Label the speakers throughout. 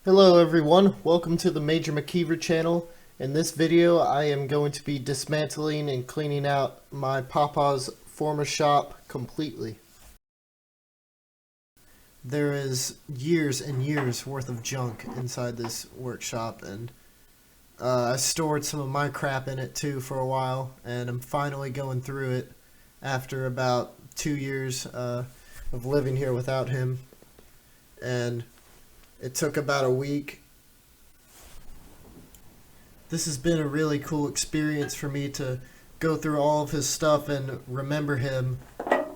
Speaker 1: Hello everyone, welcome to the Major McKeever channel. In this video I am going to be dismantling and cleaning out my papa's former shop completely. There is years and years worth of junk inside this workshop, and I stored some of my crap in it too for a while, and I'm finally going through it after about 2 years of living here without him. And it took about a week. This has been a really cool experience for me to go through all of his stuff and remember him.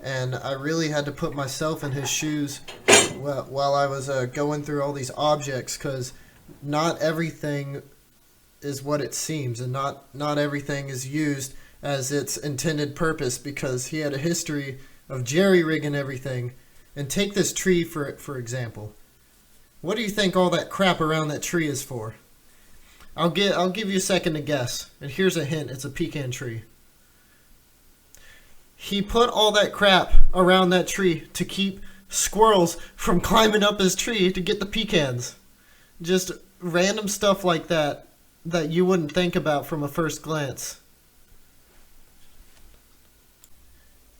Speaker 1: And I really had to put myself in his shoes while I was going through all these objects, because not everything is what it seems, and not everything is used as its intended purpose, because he had a history of jerry-rigging everything. And take this tree for example. What do you think all that crap around that tree is for? I'll give you a second to guess. And here's a hint, it's a pecan tree. He put all that crap around that tree to keep squirrels from climbing up his tree to get the pecans. Just random stuff like that you wouldn't think about from a first glance.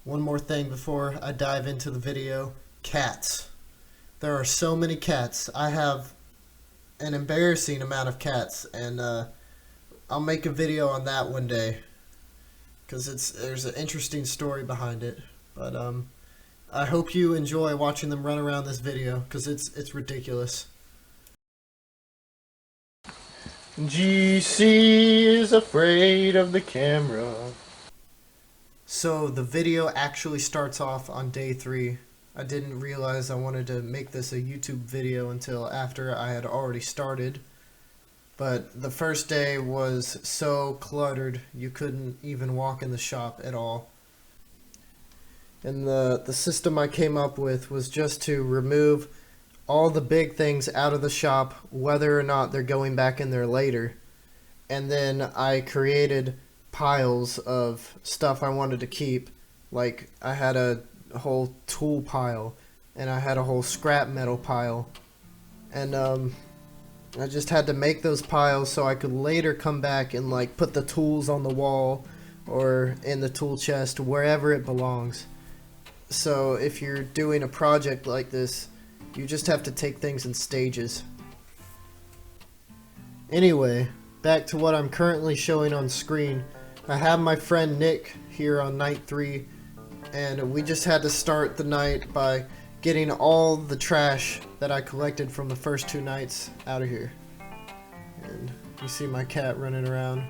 Speaker 1: One more thing before I dive into the video. Cats. There are so many cats. I have an embarrassing amount of cats, and I'll make a video on that one day, because there's an interesting story behind it. But I hope you enjoy watching them run around this video, because it's ridiculous. GC is afraid of the camera. So the video actually starts off on day 3. I didn't realize I wanted to make this a YouTube video until after I had already started. But the first day was so cluttered you couldn't even walk in the shop at all. And the system I came up with was just to remove all the big things out of the shop, whether or not they're going back in there later. And then I created piles of stuff I wanted to keep. Like, I had a whole tool pile, and I had a whole scrap metal pile, and I just had to make those piles so I could later come back and like put the tools on the wall or in the tool chest, wherever it belongs. So if you're doing a project like this, you just have to take things in stages. Anyway, back to what I'm currently showing on screen. I have my friend Nick here on night 3, and we just had to start the night by getting all the trash that I collected from the first 2 nights out of here. And you see my cat running around.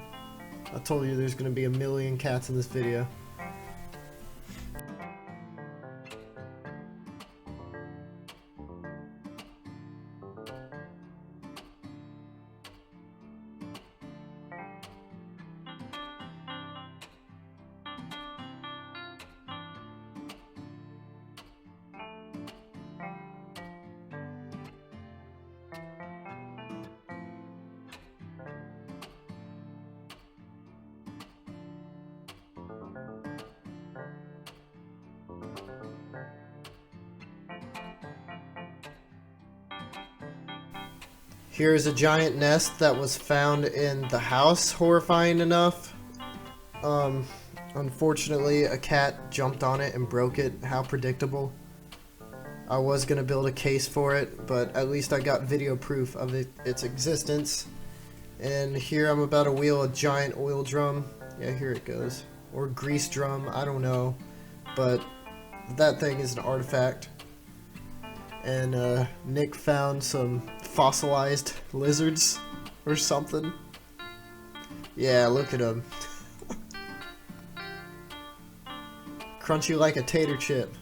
Speaker 1: I told you there's going to be a million cats in this video. Here's a giant nest that was found in the house, horrifying enough. Unfortunately, a cat jumped on it and broke it. How predictable. I was going to build a case for it, but at least I got video proof of its existence. And here I'm about to wheel a giant oil drum. Yeah, here it goes. Or grease drum, I don't know. But that thing is an artifact. And Nick found some fossilized lizards or something. Yeah, look at them. Crunchy like a tater chip.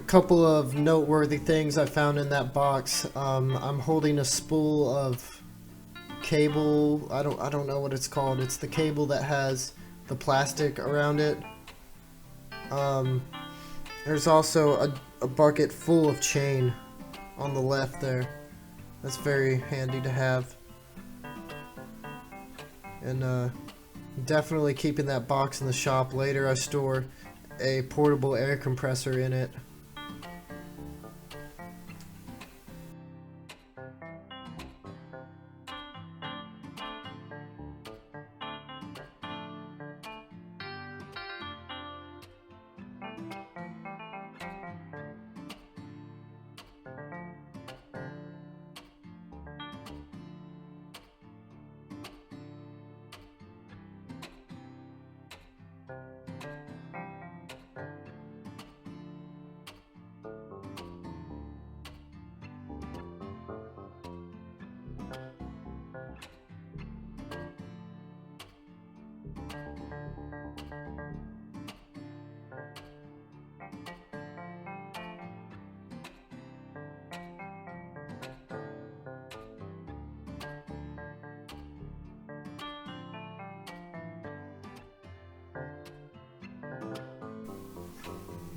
Speaker 1: couple of noteworthy things I found in that box. I'm holding a spool of cable. I don't know what it's called. It's the cable that has the plastic around it. There's also a bucket full of chain on the left there. That's very handy to have. And definitely keeping that box in the shop. Later I store a portable air compressor in it.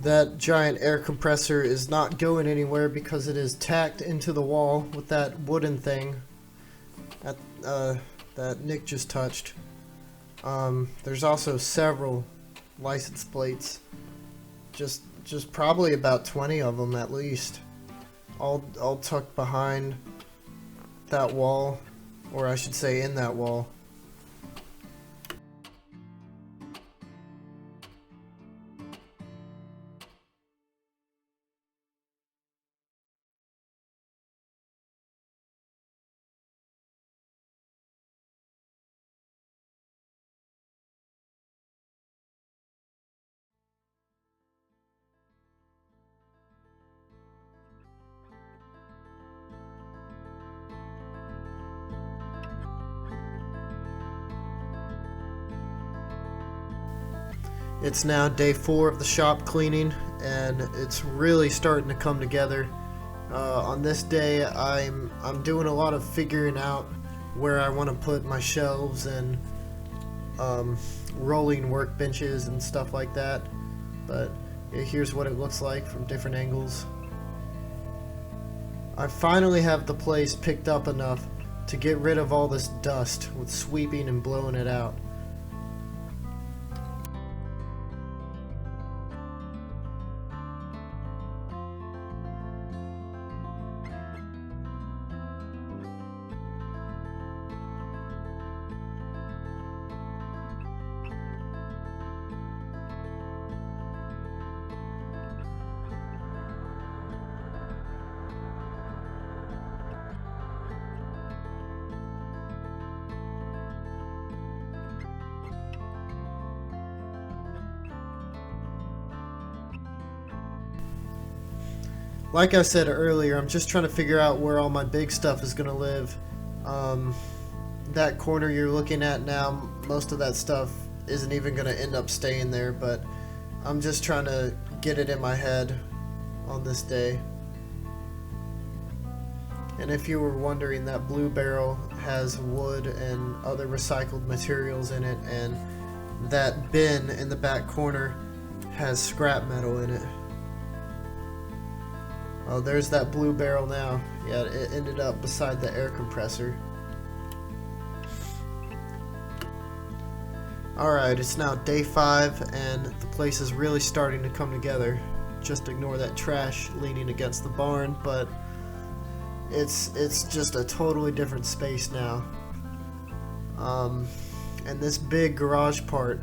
Speaker 1: That giant air compressor is not going anywhere because it is tacked into the wall with that wooden thing that Nick just touched. There's also several license plates, just probably about 20 of them at least, all tucked behind that wall, or I should say in that wall. It's now day 4 of the shop cleaning, and it's really starting to come together. On this day, I'm doing a lot of figuring out where I want to put my shelves and rolling workbenches and stuff like that. But here's what it looks like from different angles. I finally have the place picked up enough to get rid of all this dust with sweeping and blowing it out. Like I said earlier, I'm just trying to figure out where all my big stuff is going to live. That corner you're looking at now, most of that stuff isn't even going to end up staying there, but I'm just trying to get it in my head on this day. And if you were wondering, that blue barrel has wood and other recycled materials in it, and that bin in the back corner has scrap metal in it. Oh, there's that blue barrel now. Yeah, it ended up beside the air compressor. Alright, it's now day 5, and the place is really starting to come together. Just ignore that trash leaning against the barn, but it's just a totally different space now. And this big garage part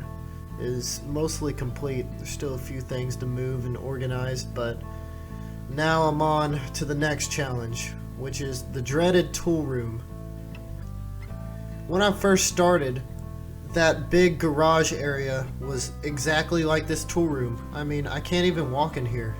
Speaker 1: is mostly complete. There's still a few things to move and organize, but now I'm on to the next challenge, which is the dreaded tool room. When I first started, that big garage area was exactly like this tool room. I mean, I can't even walk in here.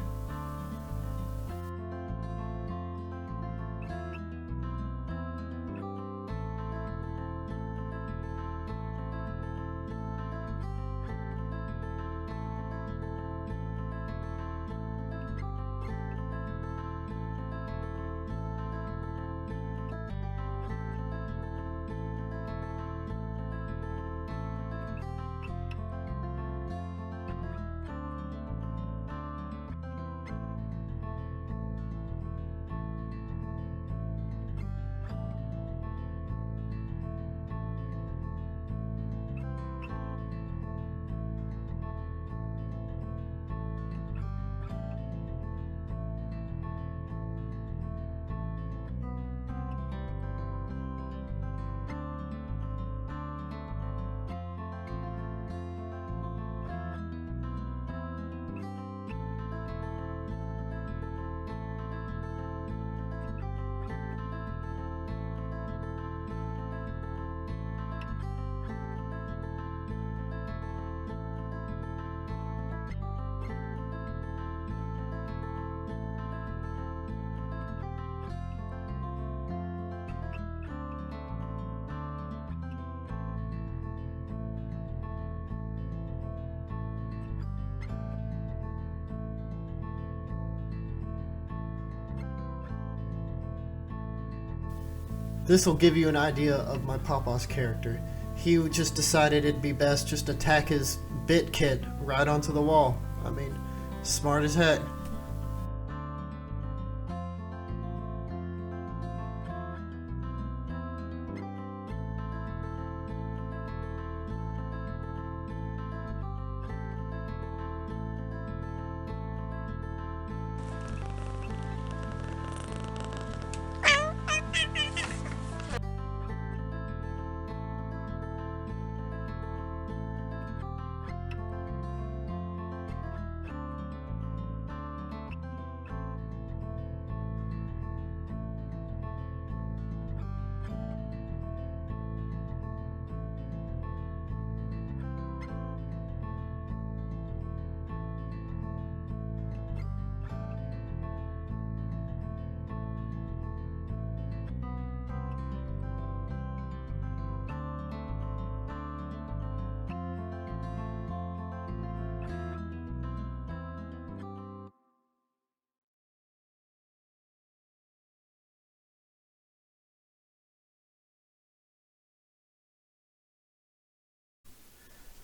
Speaker 1: This will give you an idea of my Papa's character. He just decided it'd be best just to tack his bit kit right onto the wall. I mean, smart as heck.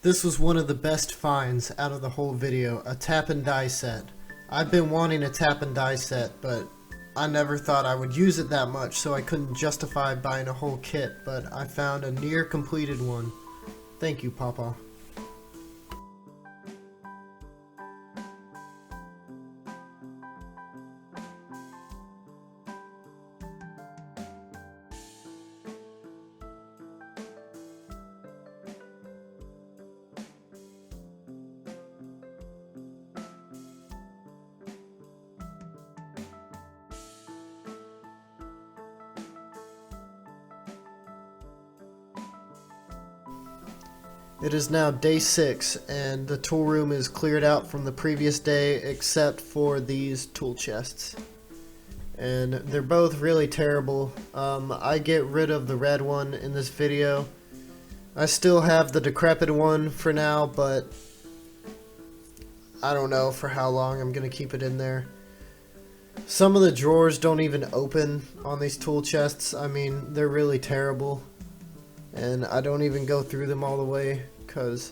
Speaker 1: This was one of the best finds out of the whole video, a tap and die set. I've been wanting a tap and die set, but I never thought I would use it that much, so I couldn't justify buying a whole kit, but I found a near completed one. Thank you, Papa. It is now day 6 and the tool room is cleared out from the previous day except for these tool chests. And they're both really terrible. I get rid of the red one in this video. I still have the decrepit one for now, but I don't know for how long I'm going to keep it in there. Some of the drawers don't even open on these tool chests. I mean, they're really terrible. And I don't even go through them all the way because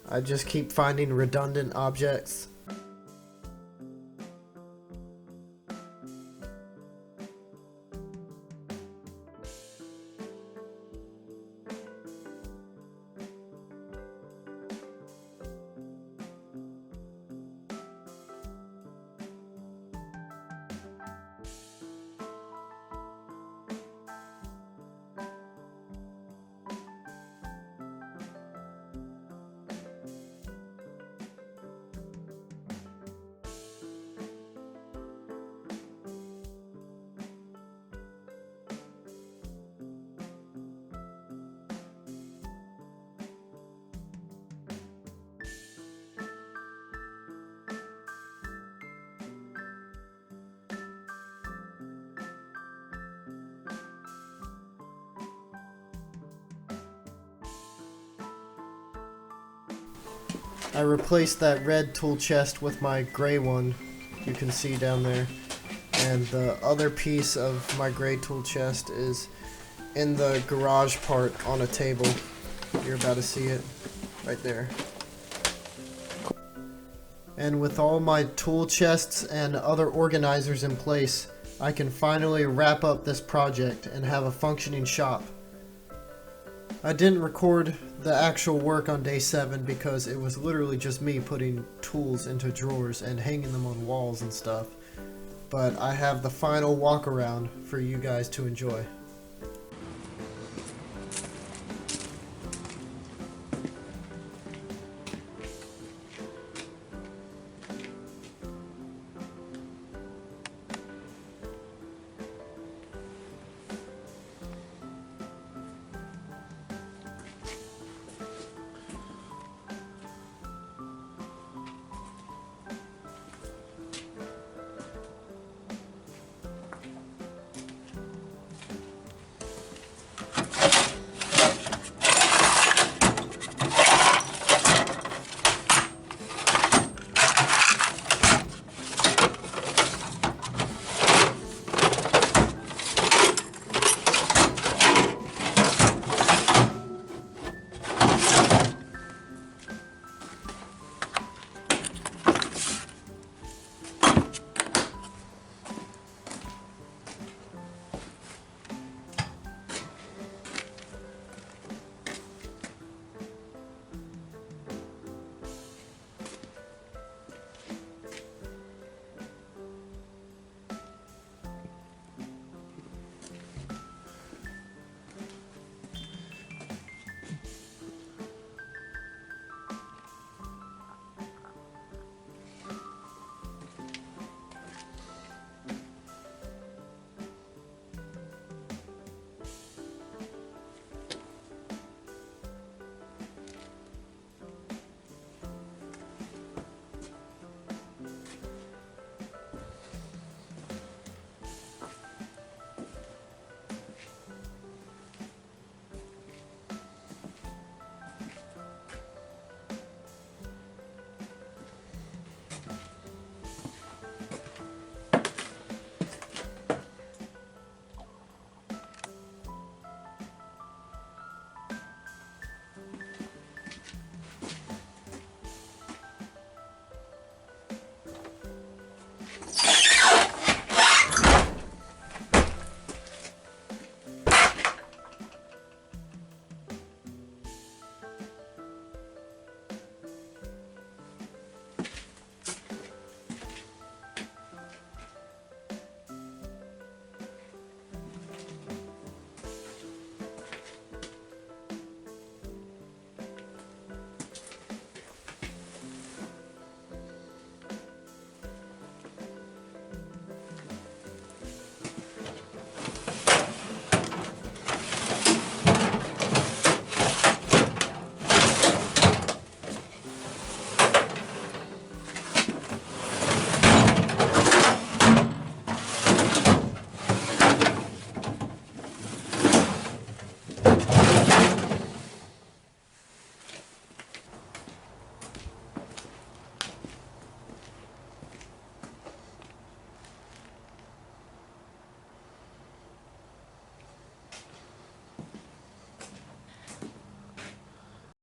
Speaker 1: I just keep finding redundant objects. I replaced that red tool chest with my gray one, you can see down there. And the other piece of my gray tool chest is in the garage part on a table. You're about to see it right there. And with all my tool chests and other organizers in place, I can finally wrap up this project and have a functioning shop. I didn't record the actual work on day 7 because it was literally just me putting tools into drawers and hanging them on walls and stuff. But I have the final walk around for you guys to enjoy.